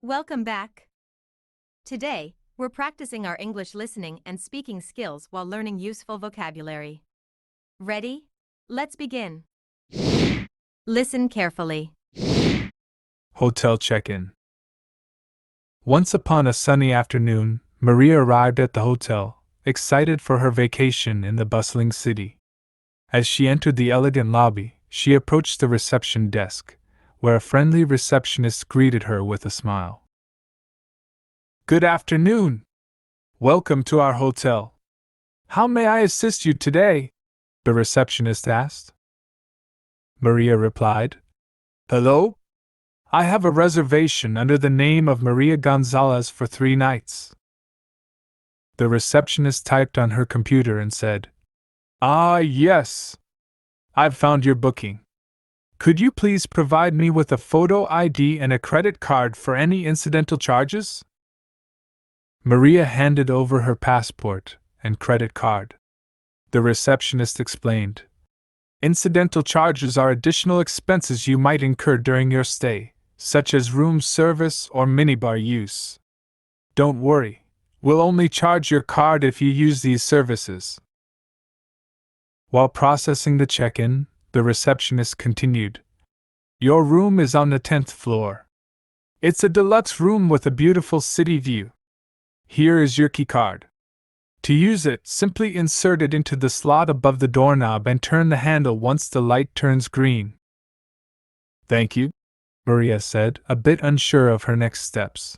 Welcome back. Today, we're practicing our English listening and speaking skills while learning useful vocabulary. Ready? Let's begin. Listen carefully. Hotel check-in. Once upon a sunny afternoon, Maria arrived at the hotel, excited for her vacation in the bustling city. As she entered the elegant lobby, she approached the reception desk, where a friendly receptionist greeted her with a smile. "Good afternoon! Welcome to our hotel. How may I assist you today?" the receptionist asked. Maria replied, "Hello? I have a reservation under the name of Maria Gonzalez for 3 nights." The receptionist typed on her computer and said, "Ah, yes. I've found your booking. Could you please provide me with a photo ID and a credit card for any incidental charges?" Maria handed over her passport and credit card. The receptionist explained, "Incidental charges are additional expenses you might incur during your stay, such as room service or minibar use. Don't worry, we'll only charge your card if you use these services." While processing the check-in, the receptionist continued, "Your room is on the 10th floor. It's a deluxe room with a beautiful city view. Here is your key card. To use it, simply insert it into the slot above the doorknob and turn the handle once the light turns green." "Thank you," Maria said, a bit unsure of her next steps.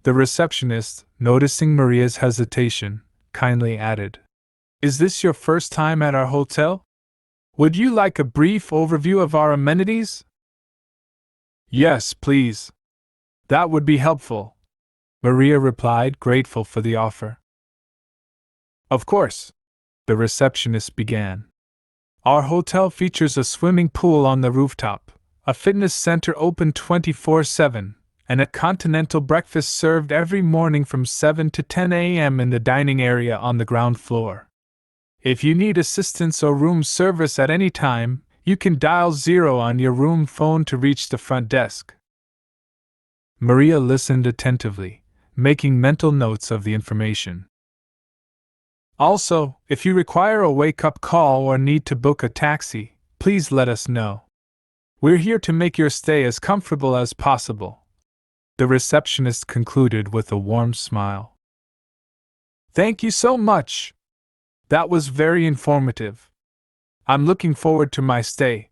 The receptionist, noticing Maria's hesitation, kindly added, "Is this your first time at our hotel? Would you like a brief overview of our amenities?" "Yes, please. That would be helpful," Maria replied, grateful for the offer. "Of course," the receptionist began. "Our hotel features a swimming pool on the rooftop, a fitness center open 24/7, and a continental breakfast served every morning from 7 to 10 a.m. in the dining area on the ground floor. If you need assistance or room service at any time, you can dial 0 on your room phone to reach the front desk." Maria listened attentively, making mental notes of the information. "Also, if you require a wake-up call or need to book a taxi, please let us know. We're here to make your stay as comfortable as possible," the receptionist concluded with a warm smile. "Thank you so much. That was very informative. I'm looking forward to my stay,"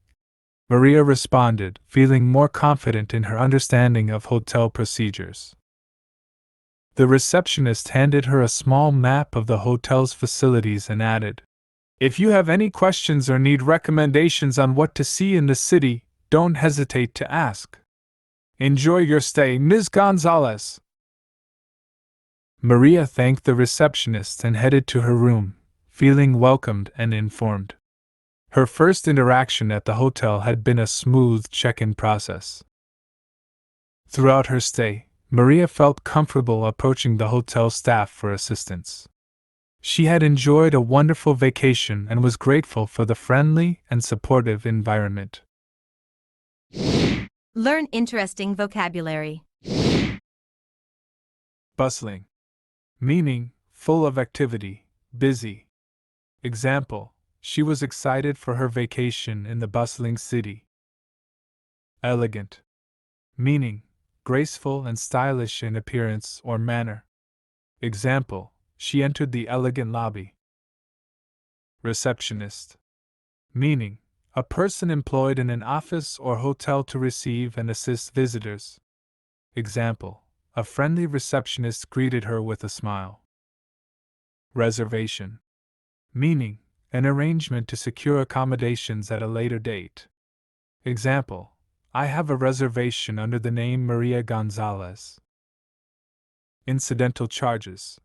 Maria responded, feeling more confident in her understanding of hotel procedures. The receptionist handed her a small map of the hotel's facilities and added, "If you have any questions or need recommendations on what to see in the city, don't hesitate to ask. Enjoy your stay, Ms. Gonzalez." Maria thanked the receptionist and headed to her room, feeling welcomed and informed. Her first interaction at the hotel had been a smooth check-in process. Throughout her stay, Maria felt comfortable approaching the hotel staff for assistance. She had enjoyed a wonderful vacation and was grateful for the friendly and supportive environment. Learn interesting vocabulary. Bustling. Meaning, full of activity, busy. Example, she was excited for her vacation in the bustling city. Elegant. Meaning, graceful and stylish in appearance or manner. Example, she entered the elegant lobby. Receptionist. Meaning, a person employed in an office or hotel to receive and assist visitors. Example, a friendly receptionist greeted her with a smile. Reservation. Meaning, an arrangement to secure accommodations at a later date. Example, I have a reservation under the name Maria Gonzalez. Incidental charges.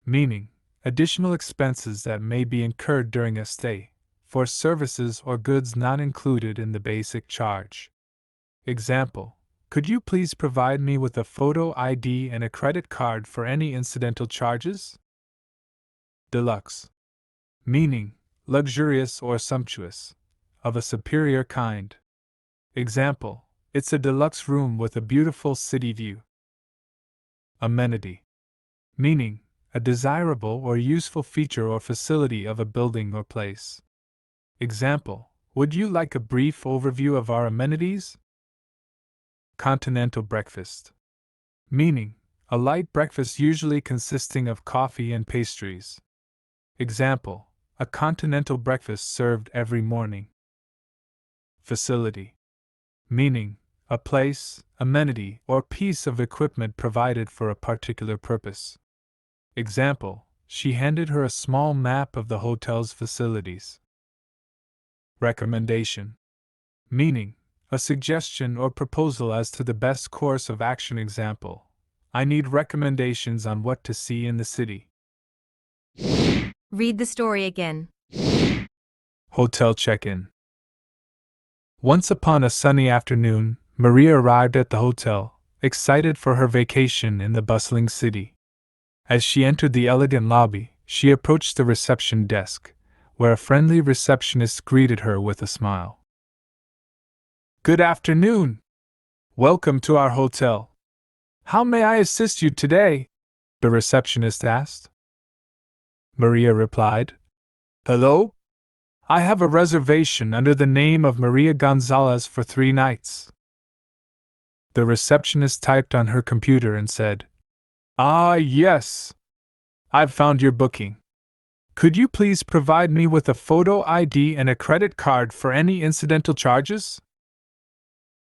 Meaning, additional expenses that may be incurred during a stay, for services or goods not included in the basic charge. Example, could you please provide me with a photo ID and a credit card for any incidental charges? Deluxe. Meaning, luxurious or sumptuous, of a superior kind. Example, It's a deluxe room with a beautiful city view. Amenity. Meaning, a desirable or useful feature or facility of a building or place. Example, would you like a brief overview of our amenities? Continental breakfast. Meaning, a light breakfast usually consisting of coffee and pastries. Example, a continental breakfast served every morning. Facility. Meaning, a place, amenity, or piece of equipment provided for a particular purpose. Example, she handed her a small map of the hotel's facilities. Recommendation. Meaning, a suggestion or proposal as to the best course of action. Example, I need recommendations on what to see in the city. Read the story again. Hotel check-in. Once upon a sunny afternoon, Maria arrived at the hotel, excited for her vacation in the bustling city. As she entered the elegant lobby, she approached the reception desk, where a friendly receptionist greeted her with a smile. Good afternoon! Welcome to our hotel. How may I assist you today? The receptionist asked. Maria replied, Hello? I have a reservation under the name of Maria Gonzalez for 3 nights. The receptionist typed on her computer and said, Ah, yes. I've found your booking. Could you please provide me with a photo ID and a credit card for any incidental charges?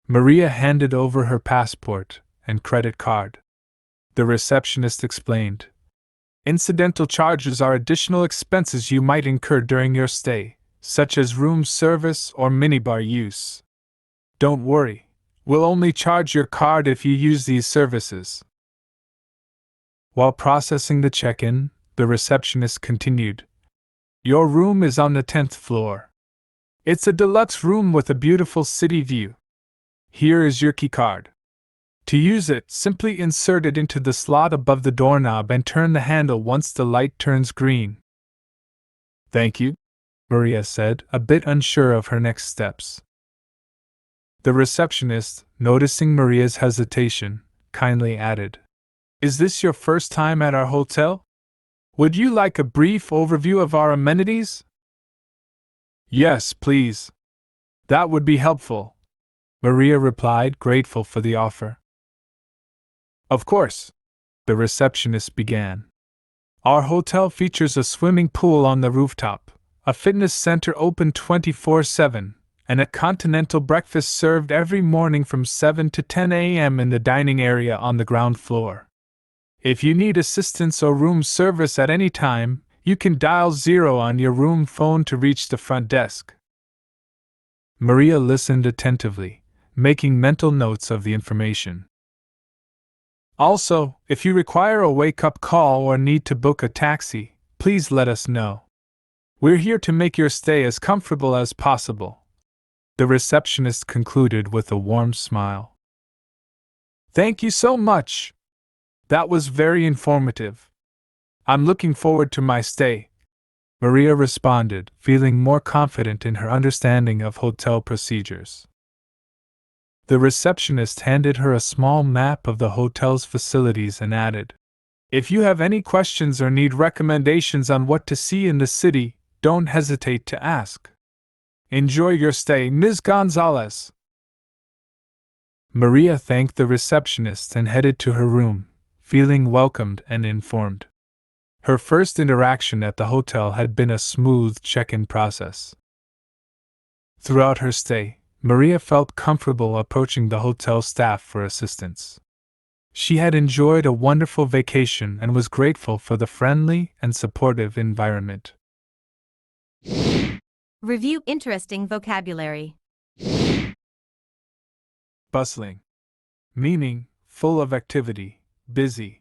Maria handed over her passport and credit card. The receptionist explained, Incidental charges are additional expenses you might incur during your stay, such as room service or minibar use. Don't worry, we'll only charge your card if you use these services. While processing the check-in, the receptionist continued, Your room is on the 10th floor. It's a deluxe room with a beautiful city view. Here is your key card. To use it, simply insert it into the slot above the doorknob and turn the handle once the light turns green. Thank you, Maria said, a bit unsure of her next steps. The receptionist, noticing Maria's hesitation, kindly added, Is this your first time at our hotel? Would you like a brief overview of our amenities? Yes, please. That would be helpful, Maria replied, grateful for the offer. Of course, the receptionist began. Our hotel features a swimming pool on the rooftop, a fitness center open 24/7, and a continental breakfast served every morning from 7 to 10 a.m. in the dining area on the ground floor. If you need assistance or room service at any time, you can dial 0 on your room phone to reach the front desk. Maria listened attentively, making mental notes of the information. Also, if you require a wake-up call or need to book a taxi, please let us know. We're here to make your stay as comfortable as possible. The receptionist concluded with a warm smile. Thank you so much. That was very informative. I'm looking forward to my stay, Maria responded, feeling more confident in her understanding of hotel procedures. The receptionist handed her a small map of the hotel's facilities and added, If you have any questions or need recommendations on what to see in the city, don't hesitate to ask. Enjoy your stay, Ms. Gonzalez. Maria thanked the receptionist and headed to her room, feeling welcomed and informed. Her first interaction at the hotel had been a smooth check-in process. Throughout her stay, Maria felt comfortable approaching the hotel staff for assistance. She had enjoyed a wonderful vacation and was grateful for the friendly and supportive environment. Review interesting vocabulary. Bustling. Meaning, full of activity, busy.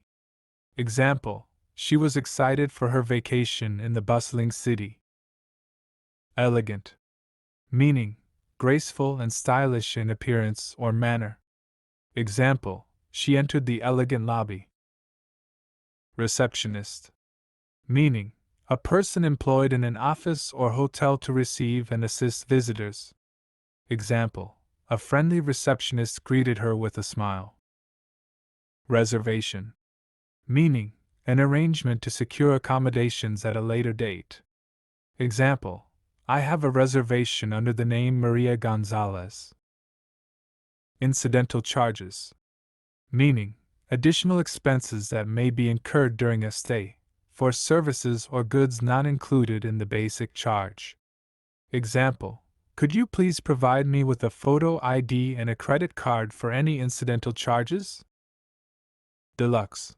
Example, she was excited for her vacation in the bustling city. Elegant. Meaning, graceful and stylish in appearance or manner. Example, she entered the elegant lobby. Receptionist. Meaning, a person employed in an office or hotel to receive and assist visitors. Example, a friendly receptionist greeted her with a smile. Reservation. Meaning, an arrangement to secure accommodations at a later date. Example, I have a reservation under the name Maria Gonzalez. Incidental charges. Meaning, additional expenses that may be incurred during a stay, for services or goods not included in the basic charge. Example, could you please provide me with a photo ID and a credit card for any incidental charges? Deluxe.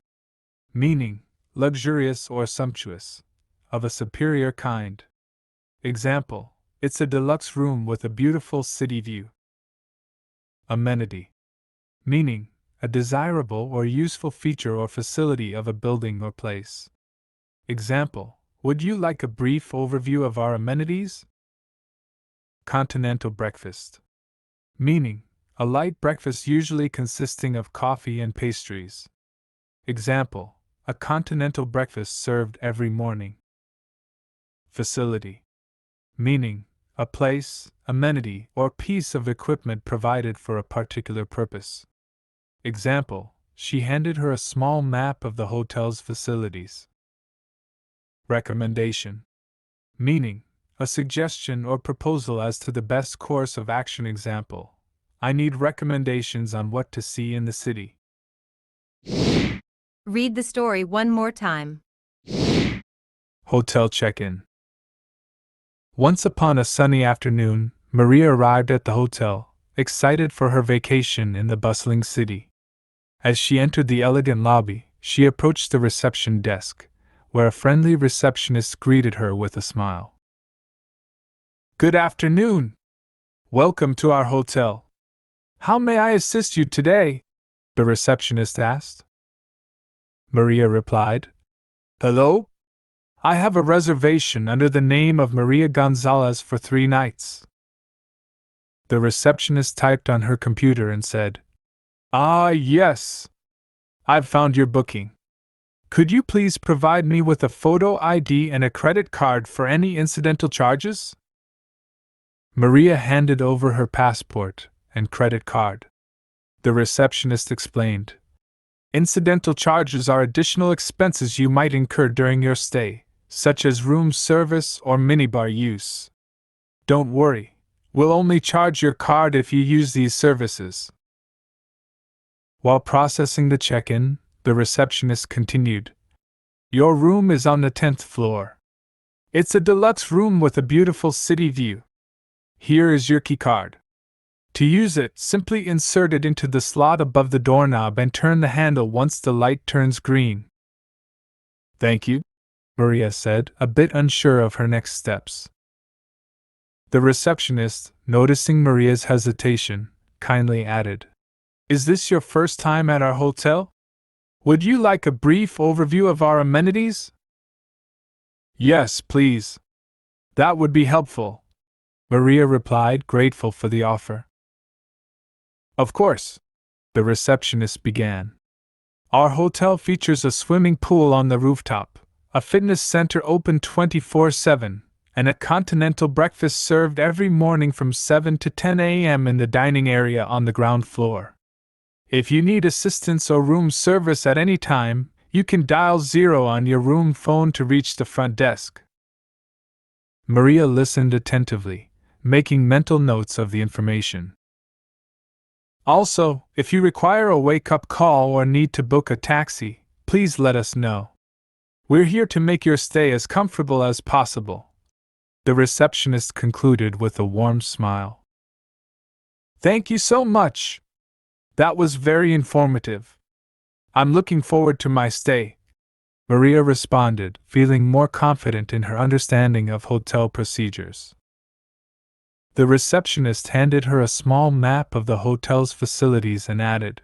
Meaning, luxurious or sumptuous, of a superior kind. Example, it's a deluxe room with a beautiful city view. Amenity. Meaning, a desirable or useful feature or facility of a building or place. Example, would you like a brief overview of our amenities? Continental breakfast. Meaning, a light breakfast usually consisting of coffee and pastries. Example, a continental breakfast served every morning. Facility. Meaning, a place, amenity, or piece of equipment provided for a particular purpose. Example, she handed her a small map of the hotel's facilities. Recommendation. Meaning, a suggestion or proposal as to the best course of action. Example, I need recommendations on what to see in the city. Read the story one more time. Hotel check-in. Once upon a sunny afternoon, Maria arrived at the hotel, excited for her vacation in the bustling city. As she entered the elegant lobby, she approached the reception desk, where a friendly receptionist greeted her with a smile. Good afternoon! Welcome to our hotel. How may I assist you today? The receptionist asked. Maria replied, Hello? I have a reservation under the name of Maria Gonzalez for 3 nights. The receptionist typed on her computer and said, Ah, yes. I've found your booking. Could you please provide me with a photo ID and a credit card for any incidental charges? Maria handed over her passport and credit card. The receptionist explained, Incidental charges are additional expenses you might incur during your stay, such as room service or minibar use. Don't worry, we'll only charge your card if you use these services. While processing the check-in, the receptionist continued, Your room is on the 10th floor. It's a deluxe room with a beautiful city view. Here is your key card. To use it, simply insert it into the slot above the doorknob and turn the handle once the light turns green. Thank you, Maria said, a bit unsure of her next steps. The receptionist, noticing Maria's hesitation, kindly added, Is this your first time at our hotel? Would you like a brief overview of our amenities? Yes, please. That would be helpful, Maria replied, grateful for the offer. Of course, the receptionist began. Our hotel features a swimming pool on the rooftop, a fitness center open 24/7, and a continental breakfast served every morning from 7 to 10 a.m. in the dining area on the ground floor. If you need assistance or room service at any time, you can dial 0 on your room phone to reach the front desk. Maria listened attentively, making mental notes of the information. Also, if you require a wake-up call or need to book a taxi, please let us know. We're here to make your stay as comfortable as possible. The receptionist concluded with a warm smile. Thank you so much. That was very informative. I'm looking forward to my stay, Maria responded, feeling more confident in her understanding of hotel procedures. The receptionist handed her a small map of the hotel's facilities and added,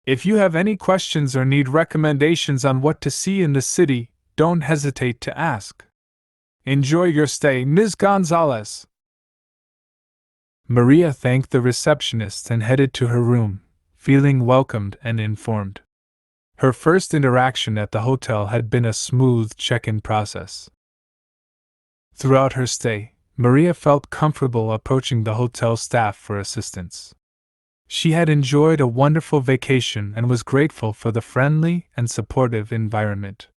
If you have any questions or need recommendations on what to see in the city, don't hesitate to ask. Enjoy your stay, Ms. Gonzalez. Maria thanked the receptionist and headed to her room, feeling welcomed and informed. Her first interaction at the hotel had been a smooth check-in process. Throughout her stay, Maria felt comfortable approaching the hotel staff for assistance. She had enjoyed a wonderful vacation and was grateful for the friendly and supportive environment.